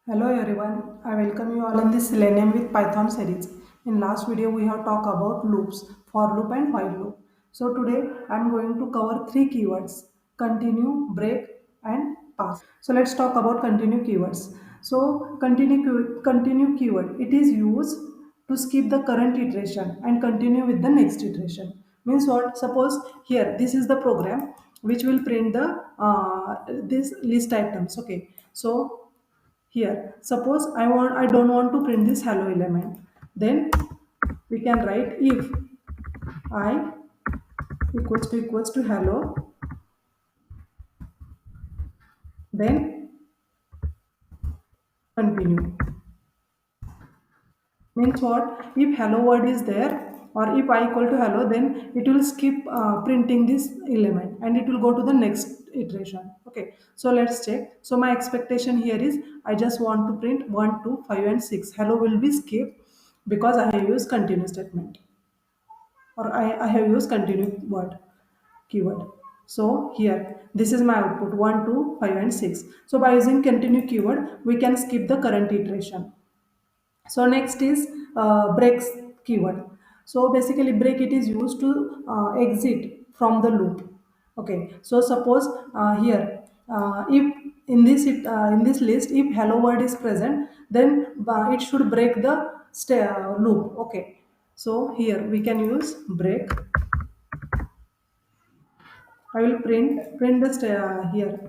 Hello everyone, I welcome you all in this Selenium with Python series. In last video we have talked about loops, for loop and while loop. So today I am going to cover three keywords, continue, break and pass. So let's talk about continue keywords. So continue keyword, it is used to skip the current iteration and continue with the next iteration. Means what? Suppose here this is the program which will print the this list items. Okay, so here, suppose I don't want to print this hello element. Then we can write if I equals to hello, then continue. Means what? If hello word is there or if I equal to hello, then it will skip printing this element and it will go to the next iteration. Okay, so let's check. So my expectation here is I just want to print 1, 2, 5 and 6. Hello will be skipped because I have used continue statement, or I have used continue word keyword. So here this is my output 1, 2, 5 and 6. So by using continue keyword we can skip the current iteration. So next is breaks keyword. So basically break, it is used to exit from the loop. Okay, so suppose here if in this list if hello word is present, then it should break the loop. Okay, so here we can use break. I will print the here.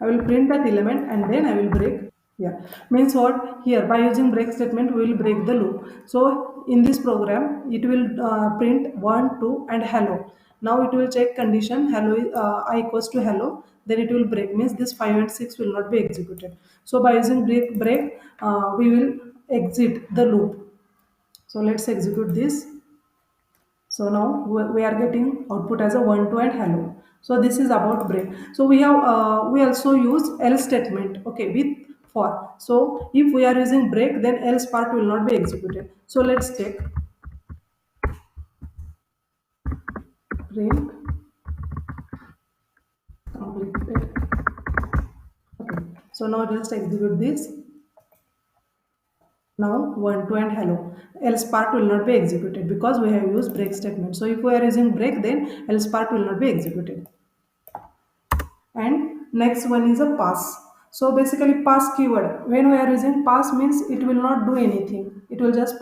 I will print that element and then I will break. Yeah, means what? Here by using break statement we will break the loop. So in this program it will print 1, 2 and hello. Now it will check condition hello I equals to hello. Then it will break, means this 5 and 6 will not be executed. So by using break we will exit the loop. So let's execute this. So now we are getting output as a 1, 2 and hello. So this is about break. So we also use else statement, okay, with for. So if we are using break, then else part will not be executed. So let's check. Print completed. Okay, so now just execute this. Now 1, 2 and hello. Else part will not be executed because we have used break statement. So if we are using break, then else part will not be executed. And next one is a pass. So basically pass keyword, when we are using pass means it will not do anything, it will just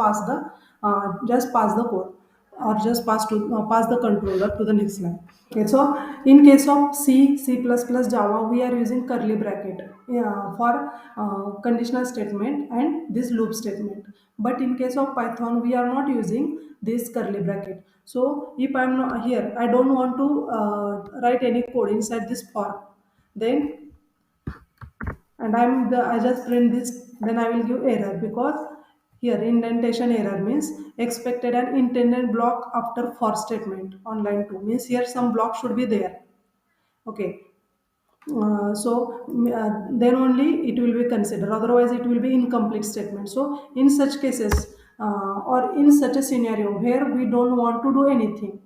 just pass the code, or just pass the controller to the next line. Okay, so in case of C++, Java, we are using curly bracket, yeah, for conditional statement and this loop statement. But in case of Python we are not using this curly bracket. So if I'm not here, I don't want to write any code inside this for, then and I just print this, then I will give error because here indentation error means expected and intended block after for statement on line 2, means here some block should be there. Okay, then only it will be considered, otherwise it will be incomplete statement. So in such cases or in such a scenario where we don't want to do anything,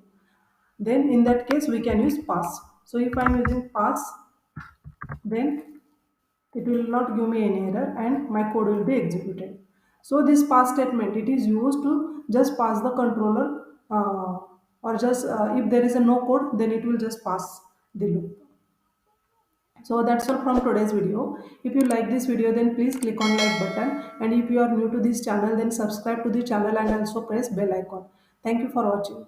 then in that case we can use pass. So if I'm using pass, then it will not give me any error and my code will be executed. So this pass statement, it is used to just pass the controller, or just if there is a no code, then it will just pass the loop. So that's all from today's video. If you like this video, then please click on like button, and if you are new to this channel, then subscribe to the channel and also press bell icon. Thank you for watching.